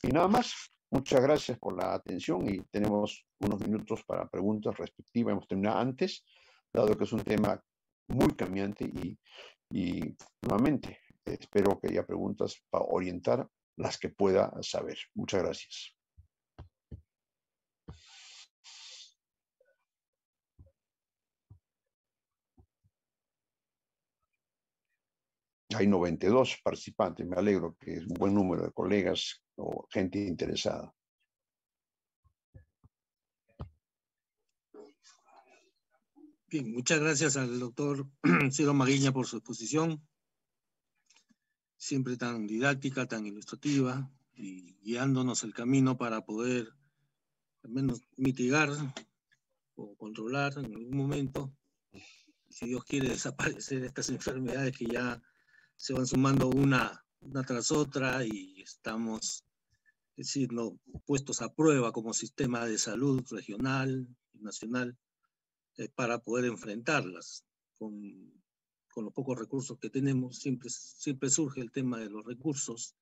Y nada más. Muchas gracias por la atención y tenemos unos minutos para preguntas respectivas. Hemos terminado antes, dado que es un tema muy cambiante y nuevamente espero que haya preguntas para orientar las que pueda saber. Muchas gracias. Hay 92 participantes, me alegro que es un buen número de colegas o gente interesada. Bien, muchas gracias al doctor Ciro Maguiña por su exposición, siempre tan didáctica, tan ilustrativa, y guiándonos el camino para poder al menos mitigar o controlar en algún momento, si Dios quiere, desaparecer estas enfermedades que ya se van sumando una tras otra y estamos, es decir, no, puestos a prueba como sistema de salud regional y nacional para poder enfrentarlas. Con los pocos recursos que tenemos, siempre surge el tema de los recursos,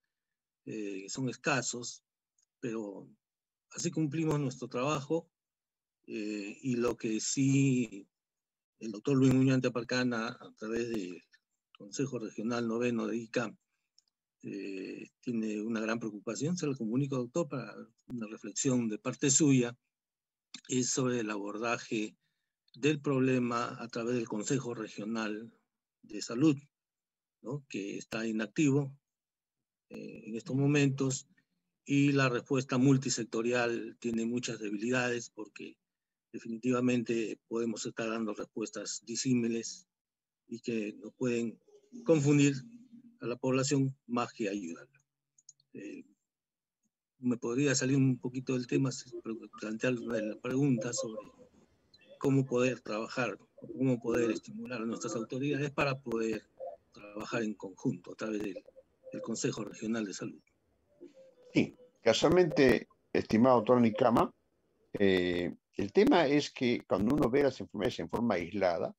son escasos, pero así cumplimos nuestro trabajo y lo que sí el doctor Luis Muñoz Anteaparcana, a través del Consejo Regional Noveno de ICA, tiene una gran preocupación, se lo comunico, doctor, para una reflexión de parte suya, es sobre el abordaje del problema a través del Consejo Regional de Salud, ¿no?, que está inactivo en estos momentos, y la respuesta multisectorial tiene muchas debilidades porque definitivamente podemos estar dando respuestas disímiles y que nos pueden confundir a la población más que ayudarla. Me podría salir un poquito del tema, plantear la pregunta sobre cómo poder trabajar, cómo poder estimular a nuestras autoridades para poder trabajar en conjunto a través del Consejo Regional de Salud. Sí, casualmente, estimado doctor Nicama, el tema es que cuando uno ve las enfermedades en forma aislada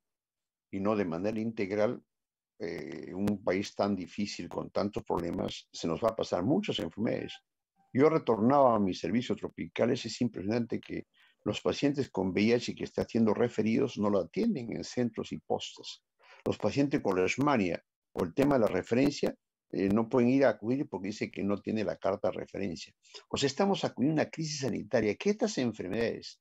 y no de manera integral, un país tan difícil, con tantos problemas, se nos va a pasar muchas enfermedades. Yo retornaba a mis servicios tropicales, es impresionante que los pacientes con VIH que están siendo referidos no lo atienden en centros y postas. Los pacientes con leishmania o el tema de la referencia no pueden ir a acudir porque dice que no tiene la carta de referencia. O sea, estamos acudiendo a una crisis sanitaria que estas enfermedades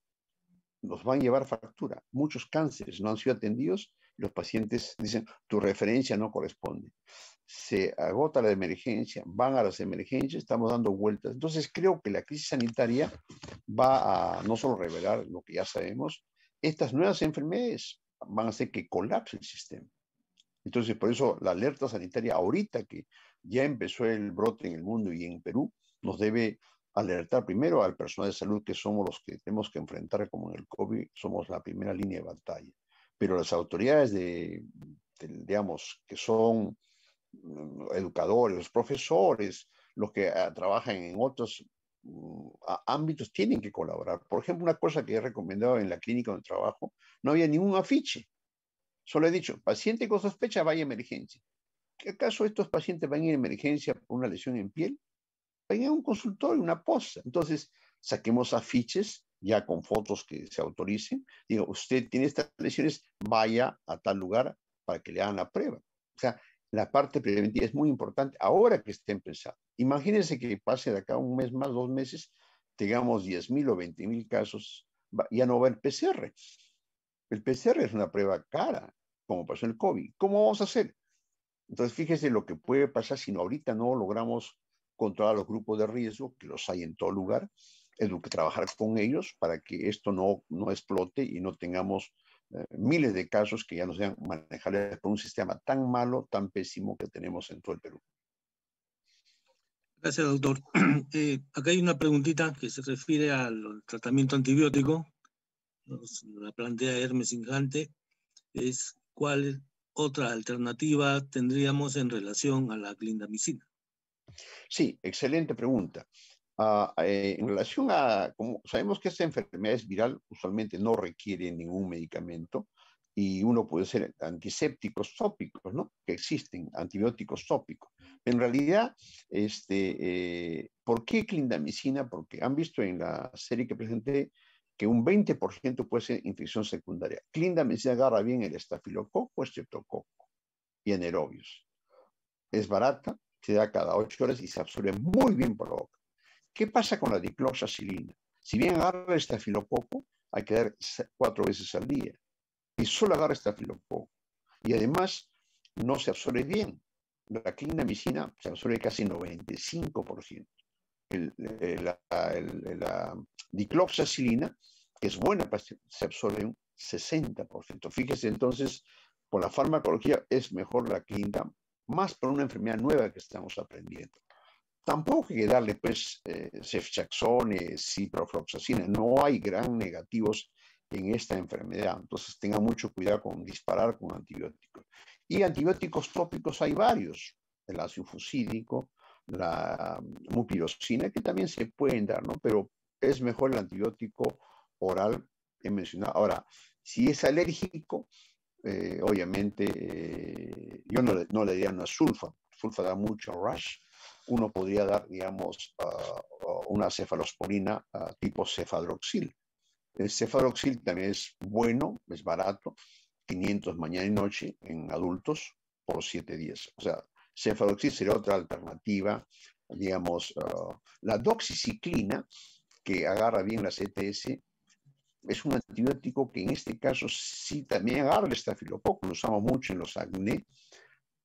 nos van a llevar factura. Muchos cánceres no han sido atendidos y los pacientes dicen, tu referencia no corresponde. Se agota la emergencia, van a las emergencias, estamos dando vueltas. Entonces creo que la crisis sanitaria va a no solo revelar lo que ya sabemos, estas nuevas enfermedades van a hacer que colapse el sistema. Entonces, por eso la alerta sanitaria ahorita que ya empezó el brote en el mundo y en Perú, nos debe alertar primero al personal de salud, que somos los que tenemos que enfrentar, como en el COVID, somos la primera línea de batalla. Pero las autoridades digamos, que son educadores, los profesores, los que trabajan en otros ámbitos, tienen que colaborar. Por ejemplo, una cosa que he recomendado en la clínica donde trabajo, no había ningún afiche. Solo he dicho, paciente con sospecha, vaya a emergencia. ¿Qué acaso estos pacientes van a ir a emergencia por una lesión en piel? Vayan a un consultorio, una posta. Entonces, saquemos afiches ya con fotos que se autoricen. Digo, usted tiene estas lesiones, vaya a tal lugar para que le hagan la prueba. O sea, la parte preventiva es muy importante ahora que esté empezando. Imagínense que pase de acá un mes más, 2 meses, tengamos 10,000 o 20,000 casos, ya no va el PCR. El PCR es una prueba cara, como pasó en el COVID. ¿Cómo vamos a hacer? Entonces, fíjese lo que puede pasar si ahorita no logramos controlar los grupos de riesgo, que los hay en todo lugar, trabajar con ellos para que esto no explote y no tengamos miles de casos que ya no sean manejables por un sistema tan malo, tan pésimo que tenemos en todo el Perú. Gracias, doctor. Acá hay una preguntita que se refiere al tratamiento antibiótico. La plantea Hermes Ingante. Es ¿cuál otra alternativa tendríamos en relación a la clindamicina? Sí, excelente pregunta. En relación como sabemos que esta enfermedad es viral, usualmente no requiere ningún medicamento y uno puede ser antisépticos tópicos, ¿no? Que existen, antibióticos tópicos. En realidad, ¿por qué clindamicina? Porque han visto en la serie que presenté que un 20% puede ser infección secundaria. Clindamicina agarra bien el estafilococo, estreptococo y anaerobios. Es barata, se da cada 8 horas y se absorbe muy bien por la boca. ¿Qué pasa con la dicloxacilina? Si bien agarra estafilococo, hay que dar 4 veces al día. Y solo agarra estafilococo. Y además no se absorbe bien. La clindamicina se absorbe casi 95%. La dicloxacilina, que es buena, se absorbe un 60%. Fíjese entonces, por la farmacología es mejor la clinda, más por una enfermedad nueva que estamos aprendiendo. Tampoco hay que darle pues ceftriaxone, ciprofloxacina, no hay gran negativos en esta enfermedad, entonces tengan mucho cuidado con disparar con antibióticos. Y antibióticos tópicos hay varios, el ácido fucídico, la mupirocina, que también se pueden dar, ¿no? Pero es mejor el antibiótico oral que he mencionado. Ahora, si es alérgico, obviamente yo no le diría una sulfa da mucho rash. Uno podría dar, digamos, una cefalosporina tipo cefadroxil. El cefadroxil también es bueno, es barato, 500 mañana y noche en adultos por 7 días. O sea, cefadroxil sería otra alternativa, digamos, la doxiciclina, que agarra bien la CTS, es un antibiótico que en este caso sí también agarra el estafilococo, lo usamos mucho en los acné,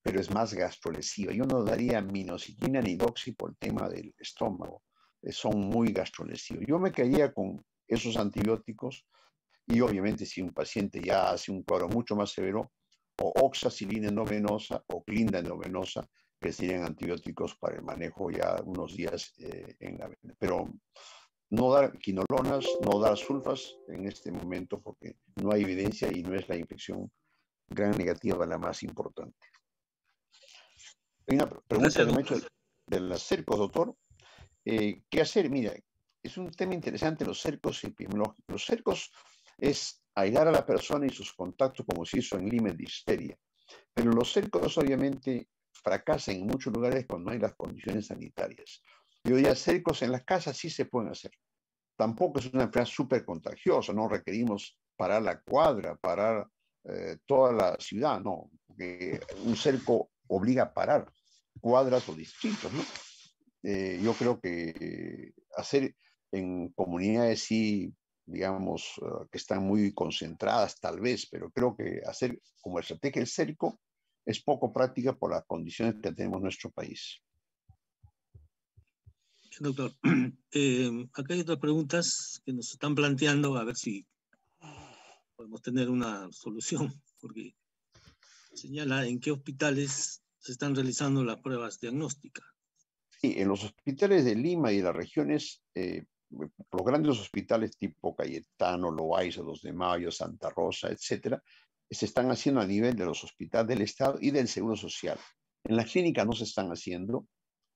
pero es más gastrolesiva. Yo no daría minociclina ni doxi por el tema del estómago, son muy gastrolesivos. Yo me quedaría con esos antibióticos y obviamente si un paciente ya hace un cuadro mucho más severo, o oxacilina endovenosa o clinda endovenosa, que serían antibióticos para el manejo ya unos días en la vena. Pero no dar quinolonas, no dar sulfas en este momento porque no hay evidencia y no es la infección gran negativa la más importante. Hay una pregunta que me ha hecho de las cercos, doctor. ¿Qué hacer? Mira, es un tema interesante los cercos epidemiológicos. Los cercos es aislar a la persona y sus contactos como se hizo en Lima de histeria. Pero los cercos obviamente fracasan en muchos lugares cuando hay las condiciones sanitarias. Y hoy día cercos en las casas sí se pueden hacer. Tampoco es una enfermedad súper contagiosa, no requerimos parar la cuadra, parar toda la ciudad, no, porque un cerco obliga a parar cuadras o distritos, ¿no? Yo creo que hacer en comunidades sí, digamos, que están muy concentradas tal vez, pero creo que hacer como estrategia el cerco es poco práctica por las condiciones que tenemos en nuestro país. Doctor, acá hay otras preguntas que nos están planteando, a ver si podemos tener una solución, porque señala en qué hospitales se están realizando las pruebas diagnósticas. Sí, en los hospitales de Lima y de las regiones, los grandes hospitales tipo Cayetano, Loaiza, 2 de Mayo, Santa Rosa, etcétera, se están haciendo a nivel de los hospitales del Estado y del Seguro Social. En las clínicas no se están haciendo.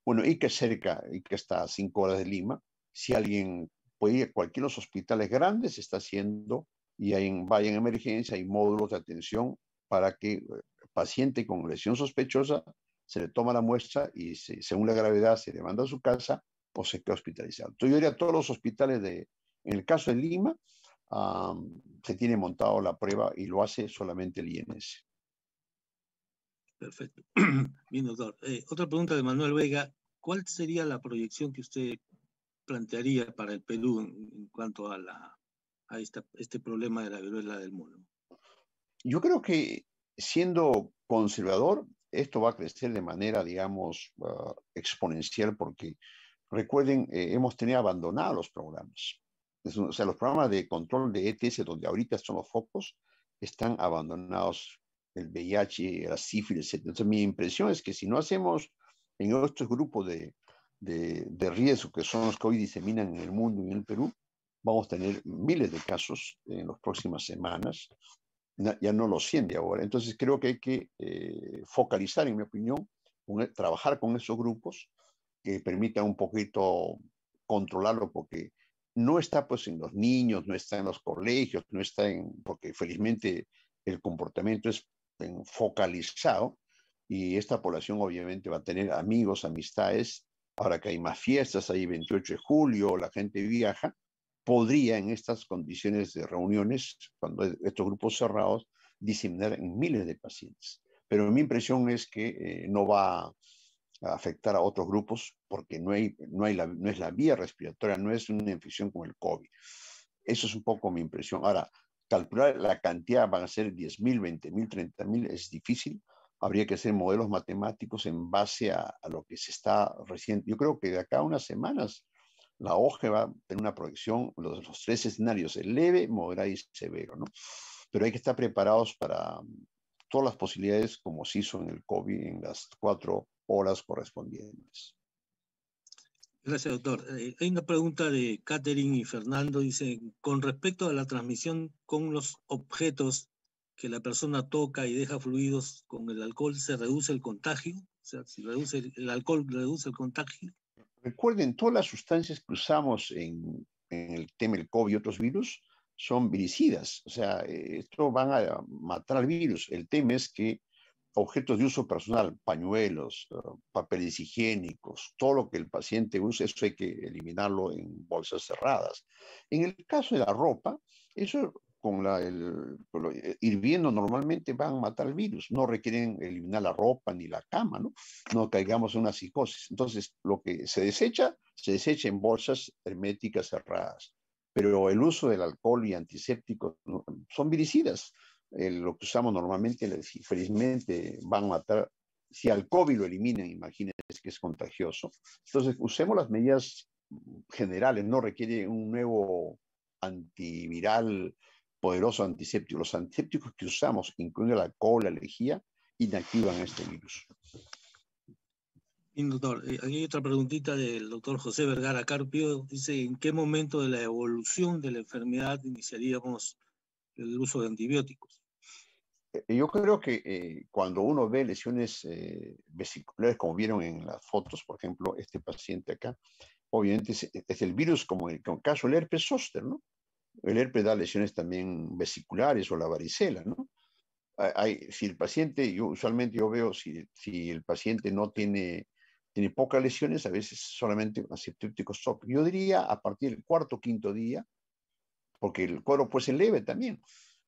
Bueno, Ica es cerca, Ica está a 5 horas de Lima. Si alguien puede ir a cualquiera de los hospitales grandes, se está haciendo y vaya en emergencia, hay módulos de atención para que el paciente con lesión sospechosa se le toma la muestra y según la gravedad se le manda a su casa o se queda hospitalizado. Entonces yo diría a todos los hospitales en el caso de Lima, se tiene montado la prueba y lo hace solamente el INS. Perfecto. Bien, doctor. Otra pregunta de Manuel Vega. ¿Cuál sería la proyección que usted plantearía para el Perú en cuanto a este problema de la viruela del mono? Yo creo que siendo conservador, esto va a crecer de manera, digamos, exponencial porque, recuerden, hemos tenido abandonados los programas. O sea, los programas de control de ETS, donde ahorita son los focos, están abandonados. El VIH, la sífilis, etc. Entonces, mi impresión es que si no hacemos en estos grupos de riesgo, que son los que hoy diseminan en el mundo y en el Perú, vamos a tener miles de casos en las próximas semanas. Ya no lo siente ahora. Entonces creo que hay que focalizar, en mi opinión, trabajar con esos grupos que permitan un poquito controlarlo, porque no está pues en los niños, no está en los colegios, no está porque felizmente el comportamiento es focalizado y esta población obviamente va a tener amigos, amistades. Ahora que hay más fiestas, hay 28 de julio, la gente viaja, podría en estas condiciones de reuniones, cuando estos grupos cerrados, diseminar en miles de pacientes. Pero mi impresión es que no va a afectar a otros grupos porque no es la vía respiratoria, no es una infección como el COVID. Eso es un poco mi impresión. Ahora, calcular la cantidad, van a ser 10.000, 20.000, 30.000, es difícil. Habría que hacer modelos matemáticos en base a lo que se está recién. Yo creo que de acá a unas semanas la OGE va a tener una proyección, los 3 escenarios, el leve, moderado y severo, ¿no? Pero hay que estar preparados para todas las posibilidades, como se hizo en el COVID, en las 4 horas correspondientes. Gracias, doctor. Hay una pregunta de Catherine y Fernando. Dice, con respecto a la transmisión con los objetos que la persona toca y deja fluidos con el alcohol, ¿se reduce el contagio? O sea, si reduce el alcohol, ¿reduce el contagio? Recuerden, todas las sustancias que usamos en el tema del COVID y otros virus son viricidas. O sea, esto van a matar al virus. El tema es que objetos de uso personal, pañuelos, papeles higiénicos, todo lo que el paciente use, eso hay que eliminarlo en bolsas cerradas. En el caso de la ropa, eso hirviendo normalmente van a matar el virus, no requieren eliminar la ropa ni la cama, ¿no? No caigamos en una psicosis. Entonces, lo que se desecha en bolsas herméticas cerradas. Pero el uso del alcohol y antisépticos son viricidas. Lo que usamos normalmente, felizmente, van a matar. Si al COVID lo eliminan, imagínense que es contagioso. Entonces, usemos las medidas generales, no requiere un nuevo antiviral poderoso antiséptico. Los antisépticos que usamos, incluyendo el alcohol, la lejía, inactivan este virus. Bien, doctor. Aquí hay otra preguntita del doctor José Vergara Carpio. Dice, ¿en qué momento de la evolución de la enfermedad iniciaríamos el uso de antibióticos? Yo creo que cuando uno ve lesiones vesiculares, como vieron en las fotos, por ejemplo, este paciente acá, obviamente es el virus, como en el caso del herpes zóster, ¿no? El herpes da lesiones también vesiculares o la varicela, ¿no? si el paciente, usualmente yo veo, si el paciente no tiene pocas lesiones, a veces solamente un aseptítico shock. Yo diría a partir del cuarto o quinto día, porque el cuadro puede ser leve también,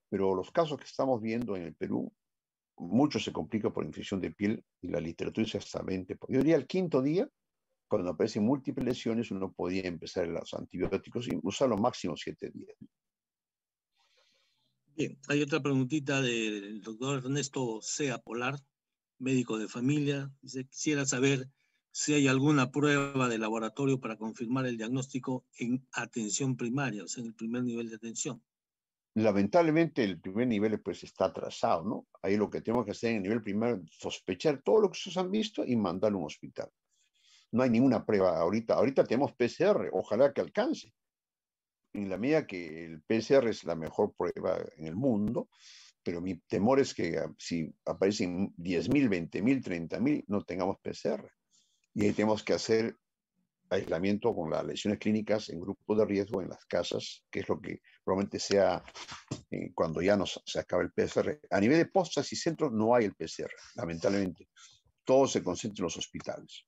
pero los casos que estamos viendo en el Perú, mucho se complica por infección de piel y la literatura dice hasta 20. Yo diría el quinto día, cuando aparecen múltiples lesiones, uno podía empezar los antibióticos y usar lo máximo 7 días. Bien, hay otra preguntita del doctor Ernesto Sea Polar, médico de familia. Dice, quisiera saber si hay alguna prueba de laboratorio para confirmar el diagnóstico en atención primaria, o sea, en el primer nivel de atención. Lamentablemente el primer nivel pues está atrasado, ¿no? Ahí lo que tenemos que hacer en el nivel primero es sospechar todo lo que ustedes han visto y mandarlo a un hospital. No hay ninguna prueba ahorita. Ahorita tenemos PCR, ojalá que alcance. En la medida que el PCR es la mejor prueba en el mundo, pero mi temor es que si aparecen 10.000, 20.000, 30.000, no tengamos PCR. Y ahí tenemos que hacer aislamiento con las lesiones clínicas en grupos de riesgo en las casas, que es lo que probablemente sea cuando ya se acabe el PCR. A nivel de postas y centros no hay el PCR, lamentablemente. Todo se concentra en los hospitales.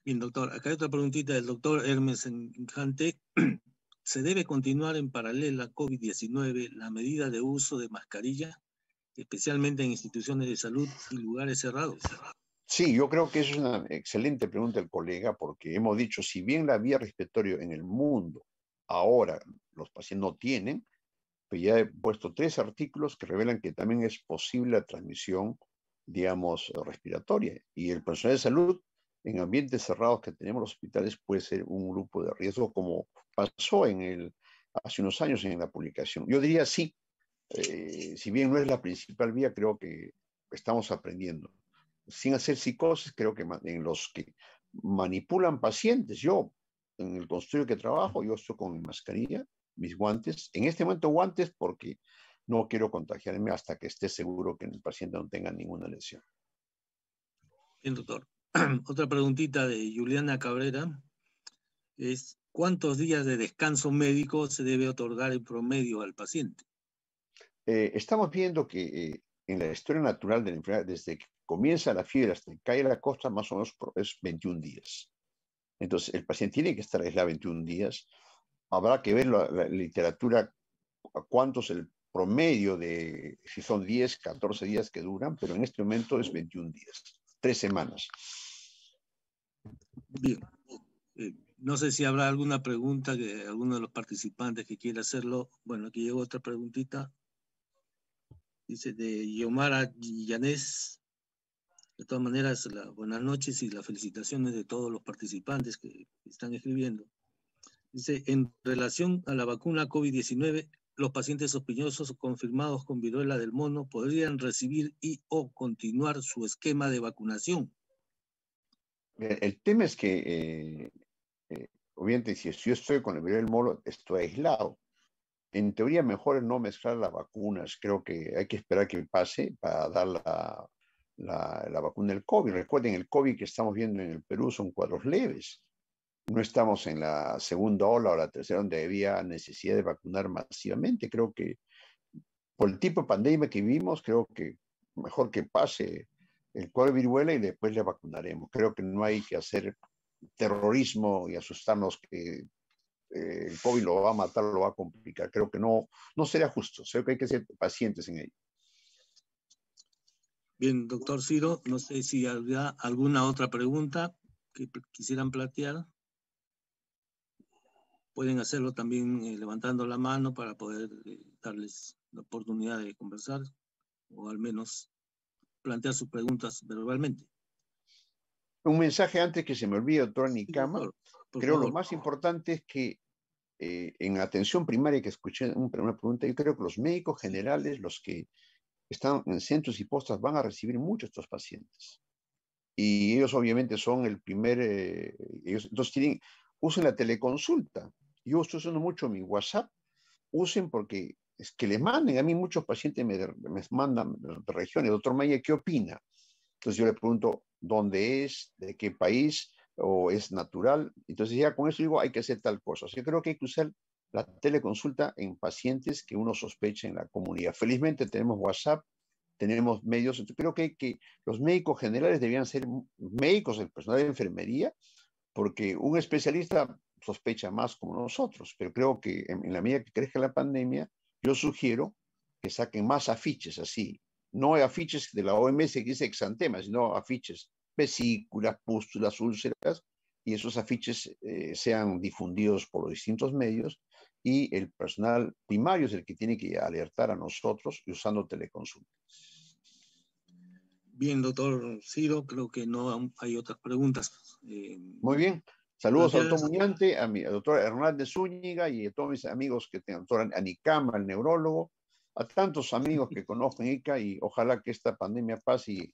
Bien, doctor, acá hay otra preguntita del doctor Hermes Encante. ¿Se debe continuar en paralela a COVID-19 la medida de uso de mascarilla, especialmente en instituciones de salud y lugares cerrados? Sí, yo creo que eso es una excelente pregunta del colega, porque hemos dicho, si bien la vía respiratoria en el mundo ahora los pacientes no tienen, pues ya he puesto 3 artículos que revelan que también es posible la transmisión, digamos, respiratoria. Y el personal de salud en ambientes cerrados que tenemos los hospitales puede ser un grupo de riesgo, como pasó hace unos años en la publicación. Yo diría sí, si bien no es la principal vía, creo que estamos aprendiendo. Sin hacer psicosis, creo que en los que manipulan pacientes, yo en el consultorio que trabajo, yo estoy con mi mascarilla, mis guantes, en este momento guantes porque no quiero contagiarme hasta que esté seguro que el paciente no tenga ninguna lesión. Bien, doctor. Otra preguntita de Juliana Cabrera es, ¿cuántos días de descanso médico se debe otorgar en promedio al paciente? Estamos viendo que en la historia natural de la enfermedad, desde que comienza la fiebre hasta que cae la costa, más o menos es 21 días. Entonces, el paciente tiene que estar aislado 21 días. Habrá que ver la literatura, a cuántos el promedio de, si son 10, 14 días que duran, pero en este momento es 21 días, 3 semanas. Bien. No sé si habrá alguna pregunta que alguno de los participantes que quiera hacerlo. Bueno, aquí llegó otra preguntita. Dice de Yomara Yanés. De todas maneras, buenas noches y las felicitaciones de todos los participantes que están escribiendo. Dice, en relación a la vacuna COVID-19, los pacientes sospechosos confirmados con viruela del mono podrían recibir y o continuar su esquema de vacunación. El tema es que, obviamente, si yo estoy con el viruela del mono, estoy aislado. En teoría, mejor es no mezclar las vacunas. Creo que hay que esperar que pase para dar la vacuna del COVID. Recuerden, el COVID que estamos viendo en el Perú son cuadros leves. No estamos en la segunda ola o la tercera donde había necesidad de vacunar masivamente. Creo que por el tipo de pandemia que vivimos, creo que mejor que pase el cuadro de viruela y después le vacunaremos. Creo que no hay que hacer terrorismo y asustarnos que el COVID lo va a matar, lo va a complicar. Creo que no sería justo. Creo que hay que ser pacientes en ello. Bien, doctor Ciro, no sé si habrá alguna otra pregunta que quisieran plantear. Pueden hacerlo también levantando la mano para poder darles la oportunidad de conversar o al menos plantear sus preguntas verbalmente. Un mensaje antes que se me olvide, doctor Nicama. Sí, Creo favor. lo más importante es que en atención primaria, que escuché una pregunta, yo creo que los médicos generales, los que están en centros y postas, van a recibir mucho estos pacientes. Y ellos obviamente son el primer, ellos entonces usen la teleconsulta. Yo estoy usando mucho mi WhatsApp, usen porque es que les manden, a mí muchos pacientes me mandan de regiones, doctor Maya, ¿qué opina? Entonces yo le pregunto dónde es, de qué país, o es natural. Entonces ya con eso digo, hay que hacer tal cosa. Yo creo que hay que usar la teleconsulta en pacientes que uno sospecha en la comunidad. Felizmente tenemos WhatsApp, tenemos medios. Creo que los médicos generales debían ser médicos, el personal de enfermería, porque un especialista sospecha más como nosotros, pero creo que en la medida que crezca la pandemia, yo sugiero que saquen más afiches así. No hay afiches de la OMS que dice exantema, sino afiches, vesículas, pústulas, úlceras, y esos afiches sean difundidos por los distintos medios, y el personal primario es el que tiene que alertar a nosotros y usando teleconsulta. Bien, doctor Ciro, creo que no hay otras preguntas. Muy bien. Saludos al Gracias. doctor Muñante, al doctor Hernández Zúñiga y a todos mis amigos que tengan, doctor Anicama, el neurólogo, a tantos amigos que conozco en ICA, y ojalá que esta pandemia pase y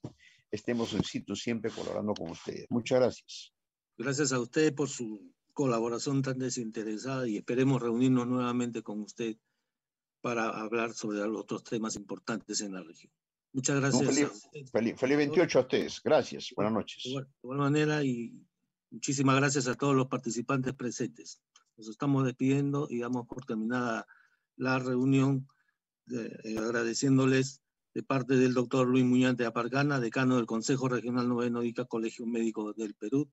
estemos en situ siempre colaborando con ustedes. Muchas gracias. Gracias a usted por su colaboración tan desinteresada y esperemos reunirnos nuevamente con usted para hablar sobre los otros temas importantes en la región. Muchas gracias. Feliz 28 a ustedes. Gracias. Buenas noches. De igual manera, y muchísimas gracias a todos los participantes presentes. Nos estamos despidiendo y damos por terminada la reunión, agradeciéndoles de parte del doctor Luis Muñante Apargana, decano del Consejo Regional Noveno ICA, Colegio Médico del Perú,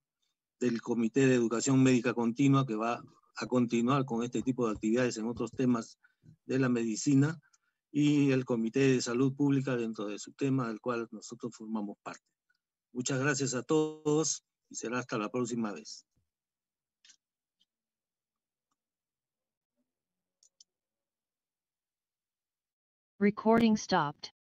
del Comité de Educación Médica Continua, que va a continuar con este tipo de actividades en otros temas de la medicina, y el Comité de Salud Pública dentro de su tema, del cual nosotros formamos parte. Muchas gracias a todos y será hasta la próxima vez. Recording stopped.